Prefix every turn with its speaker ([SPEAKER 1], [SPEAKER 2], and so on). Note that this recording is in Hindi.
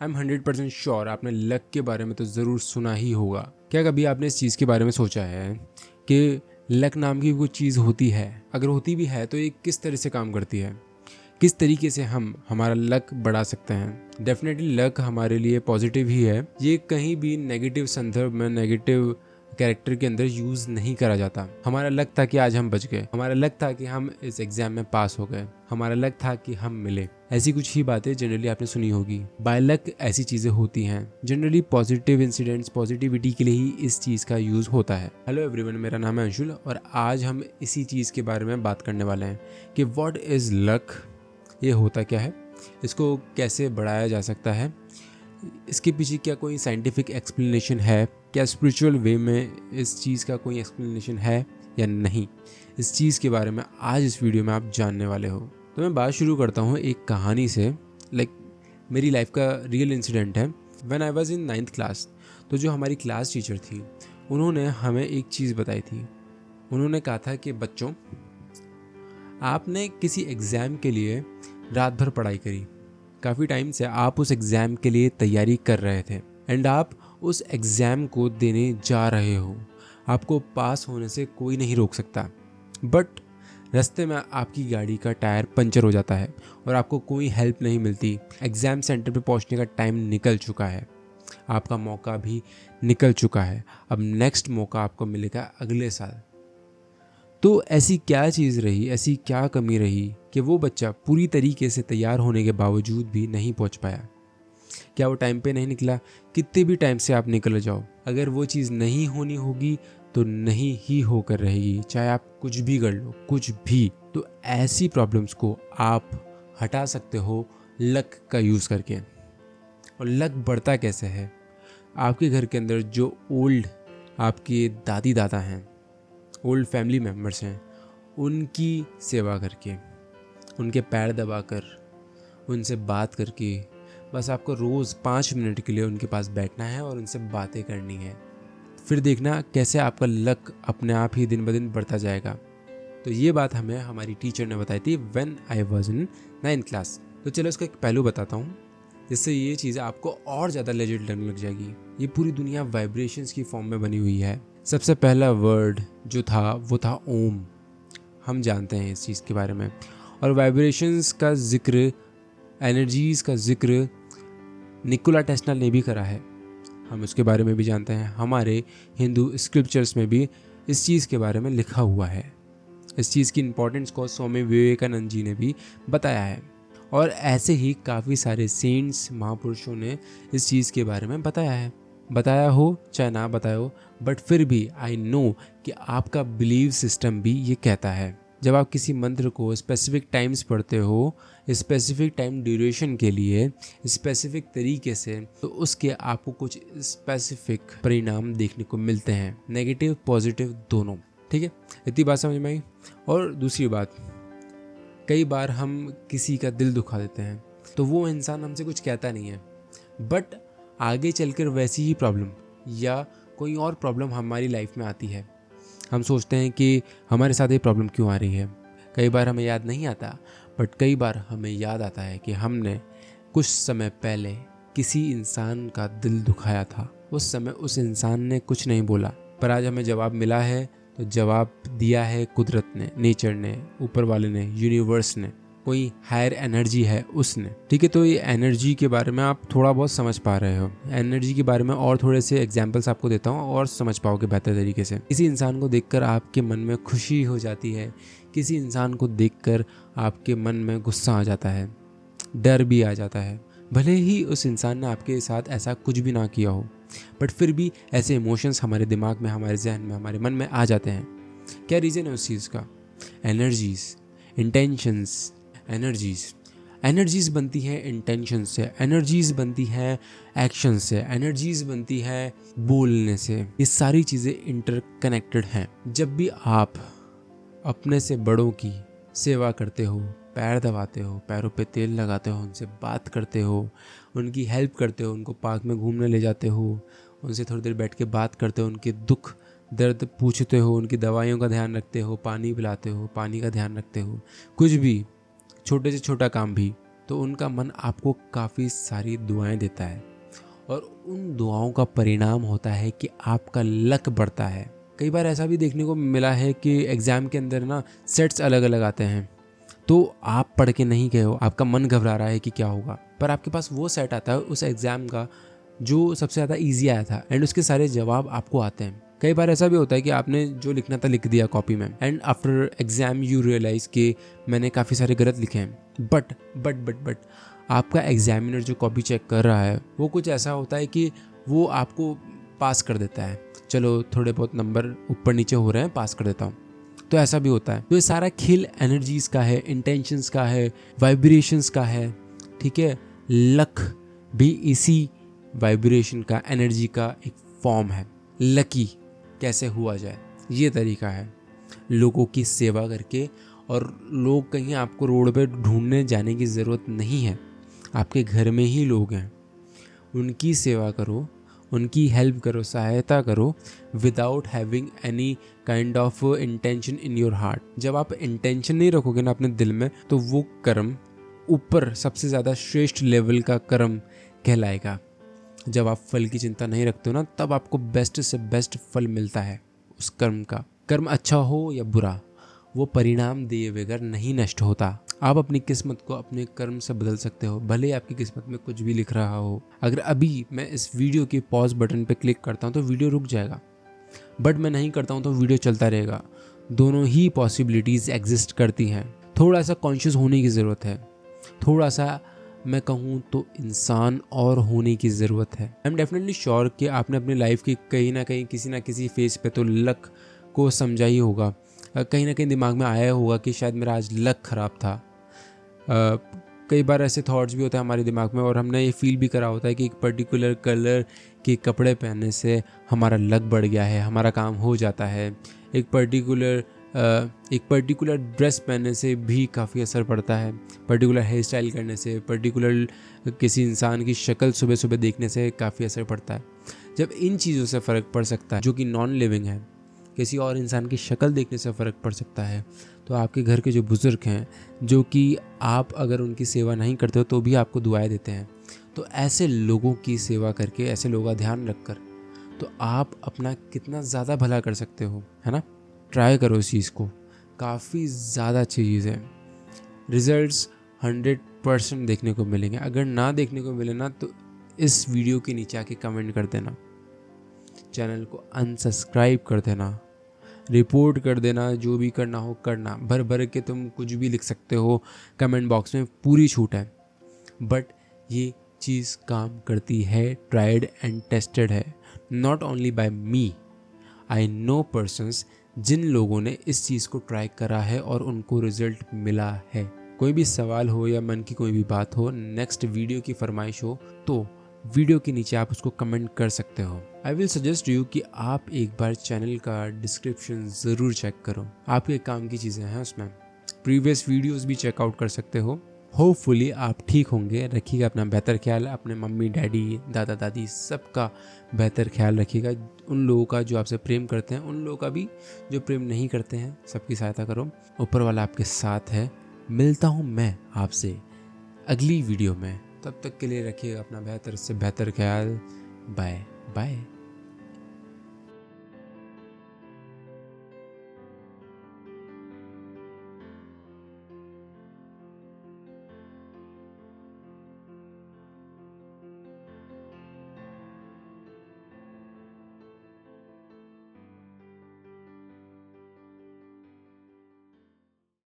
[SPEAKER 1] आई एम 100% श्योर आपने लक के बारे में तो ज़रूर सुना ही होगा। क्या कभी आपने इस चीज़ के बारे में सोचा है कि लक नाम की कोई चीज़ होती है? अगर होती भी है तो ये किस तरह से काम करती है? किस तरीके से हम हमारा लक बढ़ा सकते हैं? डेफिनेटली लक हमारे लिए पॉजिटिव ही है। ये कहीं भी नेगेटिव संदर्भ में, नेगेटिव कैरेक्टर के अंदर यूज़ नहीं करा जाता। हमारा लक था कि आज हम बच गए, हमारा लक था कि हम इस एग्जाम में पास हो गए, हमारा लक था कि हम मिले। ऐसी कुछ ही बातें जनरली आपने सुनी होगी। बाय लक ऐसी चीज़ें होती हैं। जनरली पॉजिटिव इंसिडेंट्स, पॉजिटिविटी के लिए ही इस चीज़ का यूज़ होता है। हेलो एवरीवन, मेरा नाम है अंशुल और आज हम इसी चीज़ के बारे में बात करने वाले हैं कि व्हाट इज़ लक, ये होता क्या है, इसको कैसे बढ़ाया जा सकता है, इसके पीछे क्या कोई साइंटिफिक एक्सप्लेनेशन है, क्या स्पिरिचुअल वे में इस चीज़ का कोई एक्सप्लेनेशन है या नहीं। इस चीज़ के बारे में आज इस वीडियो में आप जानने वाले हो। तो मैं बात शुरू करता हूँ एक कहानी से। मेरी लाइफ का रियल इंसिडेंट है। When I was in 9th class, तो जो हमारी क्लास टीचर थी उन्होंने हमें एक चीज़ बताई थी। उन्होंने कहा था कि बच्चों, आपने किसी एग्ज़ाम के लिए रात भर पढ़ाई करी, काफ़ी टाइम से आप उस एग्ज़ाम के लिए तैयारी कर रहे थे एंड आप उस एग्ज़ाम को देने जा रहे हो। आपको पास होने से कोई नहीं रोक सकता, बट रास्ते में आपकी गाड़ी का टायर पंचर हो जाता है और आपको कोई हेल्प नहीं मिलती। एग्ज़ाम सेंटर पे पहुंचने का टाइम निकल चुका है, आपका मौका भी निकल चुका है। अब नेक्स्ट मौका आपको मिलेगा अगले साल। तो ऐसी क्या चीज़ रही, ऐसी क्या कमी रही कि वो बच्चा पूरी तरीके से तैयार होने के बावजूद भी नहीं पहुंच पाया? क्या वो टाइम पे नहीं निकला? कितने भी टाइम से आप निकल जाओ, अगर वो चीज़ नहीं होनी होगी तो नहीं ही होकर रहेगी, चाहे आप कुछ भी कर लो, कुछ भी। तो ऐसी प्रॉब्लम्स को आप हटा सकते हो लक का यूज़ करके। और लक बढ़ता कैसे है? आपके घर के अंदर जो ओल्ड आपके दादी दादा हैं, ओल्ड फैमिली मेम्बर्स हैं, उनकी सेवा करके, उनके पैर दबाकर, उनसे बात करके, बस आपको रोज़ 5 मिनट के लिए उनके पास बैठना है और उनसे बातें करनी है। फिर देखना कैसे आपका लक अपने आप ही दिन ब दिन बढ़ता जाएगा। तो ये बात हमें हमारी टीचर ने बताई थी when I was in 9th class. तो चलो इसका एक पहलू बताता हूँ, जिससे ये चीज़ आपको और ज़्यादा लेजेंड लगने लग जाएगी। ये पूरी दुनिया वाइब्रेशंस की फॉर्म में बनी हुई है। सबसे पहला वर्ड जो था वो था ओम। हम जानते हैं इस चीज़ के बारे में। और वाइब्रेशंस का जिक्र, एनर्जीज़ का जिक्र निकोला टेस्ला ने भी करा है। हम उसके बारे में भी जानते हैं। हमारे हिंदू स्क्रिप्चर्स में भी इस चीज़ के बारे में लिखा हुआ है। इस चीज़ की इम्पोर्टेंस को स्वामी विवेकानंद जी ने भी बताया है। और ऐसे ही काफ़ी सारे सेंट्स, महापुरुषों ने इस चीज़ के बारे में बताया हो चाहे ना बताया हो, बट फिर भी आई नो कि आपका बिलीव सिस्टम भी ये कहता है। जब आप किसी मंत्र को स्पेसिफिक टाइम्स पढ़ते हो, स्पेसिफिक टाइम ड्यूरेशन के लिए, स्पेसिफिक तरीके से, तो उसके आपको कुछ स्पेसिफिक परिणाम देखने को मिलते हैं, नेगेटिव पॉजिटिव दोनों। ठीक है, इतनी बात समझ में आई। और दूसरी बात, कई बार हम किसी का दिल दुखा देते हैं तो वो इंसान हमसे कुछ कहता नहीं है, बट आगे चलकर वैसी ही प्रॉब्लम या कोई और प्रॉब्लम हमारी लाइफ में आती है। हम सोचते हैं कि हमारे साथ ये प्रॉब्लम क्यों आ रही है। कई बार हमें याद नहीं आता, बट कई बार हमें याद आता है कि हमने कुछ समय पहले किसी इंसान का दिल दुखाया था। उस समय उस इंसान ने कुछ नहीं बोला, पर आज हमें जवाब मिला है। तो जवाब दिया है कुदरत ने, नेचर ने, ऊपर वाले ने, यूनिवर्स ने, कोई हायर एनर्जी है उसने। ठीक है, तो ये एनर्जी के बारे में आप थोड़ा बहुत समझ पा रहे हो। एनर्जी के बारे में और थोड़े से एग्जांपल्स आपको देता हूँ और समझ पाओगे बेहतर तरीके से। किसी इंसान को देखकर आपके मन में खुशी हो जाती है, किसी इंसान को देखकर आपके मन में गुस्सा आ जाता है, डर भी आ जाता है। भले ही उस इंसान ने आपके साथ ऐसा कुछ भी ना किया हो, बट फिर भी ऐसे इमोशंस हमारे दिमाग में, हमारे जहन में, हमारे मन में आ जाते हैं। क्या रीज़न है उस चीज़ का? Energies, intentions. एनर्जीज बनती है इंटेंशन से, एनर्जीज बनती है एक्शन से, एनर्जीज बनती है बोलने से। ये सारी चीज़ें इंटरकनेक्टेड हैं। जब भी आप अपने से बड़ों की सेवा करते हो, पैर दबाते हो, पैरों पे तेल लगाते हो, उनसे बात करते हो, उनकी हेल्प करते हो, उनको पार्क में घूमने ले जाते हो, उनसे थोड़ी देर बैठ के बात करते हो, उनके दुख दर्द पूछते हो, उनकी दवाइयों का ध्यान रखते हो, पानी पिलाते हो, पानी का ध्यान रखते हो, कुछ भी छोटे से छोटा काम भी, तो उनका मन आपको काफ़ी सारी दुआएं देता है और उन दुआओं का परिणाम होता है कि आपका लक बढ़ता है। कई बार ऐसा भी देखने को मिला है कि एग्ज़ाम के अंदर ना सेट्स अलग अलग आते हैं, तो आप पढ़ के नहीं गए हो, आपका मन घबरा रहा है कि क्या होगा, पर आपके पास वो सेट आता है उस एग्ज़ाम का जो सबसे ज़्यादा ईजी आया था एंड उसके सारे जवाब आपको आते हैं। कई बार ऐसा भी होता है कि आपने जो लिखना था लिख दिया कॉपी में and after exam you realise कि मैंने काफ़ी सारे गलत लिखे हैं, बट आपका एग्जामिनर जो कॉपी चेक कर रहा है वो कुछ ऐसा होता है कि वो आपको पास कर देता है, चलो थोड़े बहुत नंबर ऊपर नीचे हो रहे हैं, पास कर देता हूँ। तो ऐसा भी होता है। तो ये सारा खेल एनर्जीज का है, इंटेंशंस का है, वाइब्रेशंस का है, ठीक है। लक भी इसी वाइब्रेशन का, एनर्जी का एक फॉर्म है। लकी कैसे हुआ जाए, ये तरीका है लोगों की सेवा करके। और लोग कहीं आपको रोड पे ढूंढने जाने की ज़रूरत नहीं है, आपके घर में ही लोग हैं, उनकी सेवा करो, उनकी हेल्प करो, सहायता करो without having any kind of intention in your heart. जब आप इंटेंशन नहीं रखोगे ना अपने दिल में, तो वो कर्म ऊपर सबसे ज़्यादा श्रेष्ठ लेवल का कर्म कहलाएगा। जब आप फल की चिंता नहीं रखते हो ना, तब आपको बेस्ट से बेस्ट फल मिलता है उस कर्म का। कर्म अच्छा हो या बुरा, वो परिणाम दिए बगैर नहीं नष्ट होता। आप अपनी किस्मत को अपने कर्म से बदल सकते हो, भले आपकी किस्मत में कुछ भी लिख रहा हो। अगर अभी मैं इस वीडियो के पॉज बटन पे क्लिक करता हूँ तो वीडियो रुक जाएगा, बट मैं नहीं करता हूँ तो वीडियो चलता रहेगा। दोनों ही पॉसिबिलिटीज़ एग्जिस्ट करती हैं। थोड़ा सा कॉन्शियस होने की ज़रूरत है, थोड़ा सा मैं कहूँ तो इंसान और होने की ज़रूरत है। आई एम डेफिनेटली श्योर कि आपने अपनी लाइफ की कहीं ना कहीं किसी ना किसी फेज पे तो लक को समझा ही होगा। कहीं ना कहीं दिमाग में आया होगा कि शायद मेरा आज लक ख़राब था। कई बार ऐसे थॉट्स भी होते हैं हमारे दिमाग में और हमने ये फील भी करा होता है कि एक पर्टिकुलर कलर के कपड़े पहनने से हमारा लक बढ़ गया है, हमारा काम हो जाता है। एक पर्टिकुलर ड्रेस पहनने से भी काफ़ी असर पड़ता है, पर्टिकुलर हेयर स्टाइल करने से, पर्टिकुलर किसी इंसान की शक्ल सुबह सुबह देखने से काफ़ी असर पड़ता है। जब इन चीज़ों से फ़र्क पड़ सकता है जो कि नॉन लिविंग है, किसी और इंसान की शक्ल देखने से फ़र्क पड़ सकता है, तो आपके घर के जो बुज़ुर्ग हैं, जो कि आप अगर उनकी सेवा नहीं करते हो तो भी आपको दुआएं देते हैं, तो ऐसे लोगों की सेवा करके, ऐसे लोगों का ध्यान रखकर, तो आप अपना कितना ज़्यादा भला कर सकते हो, है ना। ट्राई करो इस चीज़ को, काफ़ी ज़्यादा अच्छी चीज़ है। रिजल्ट्स 100% देखने को मिलेंगे। अगर ना देखने को मिले ना, तो इस वीडियो के नीचे आके कमेंट कर देना, चैनल को अनसब्सक्राइब कर देना, रिपोर्ट कर देना, जो भी करना हो करना। भर भर के तुम कुछ भी लिख सकते हो कमेंट बॉक्स में, पूरी छूट है। बट ये चीज़ काम करती है, ट्राइड एंड टेस्टेड है, not only by me. I know persons जिन लोगों ने इस चीज़ को ट्राई करा है और उनको रिजल्ट मिला है। कोई भी सवाल हो या मन की कोई भी बात हो, नेक्स्ट वीडियो की फरमाइश हो, तो वीडियो के नीचे आप उसको कमेंट कर सकते हो। आई विल सजेस्ट यू कि आप एक बार चैनल का डिस्क्रिप्शन ज़रूर चेक करो, आपके काम की चीज़ें हैं उसमें। प्रीवियस वीडियोस भी चेकआउट कर सकते हो। होपफुली आप ठीक होंगे। रखिएगा अपना बेहतर ख्याल, अपने मम्मी डैडी दादा दादी सबका बेहतर ख्याल रखिएगा। उन लोगों का जो आपसे प्रेम करते हैं, उन लोगों का भी जो प्रेम नहीं करते हैं, सबकी सहायता करो। ऊपर वाला आपके साथ है। मिलता हूँ मैं आपसे अगली वीडियो में, तब तक के लिए रखिएगा अपना बेहतर से बेहतर ख्याल। Bye bye.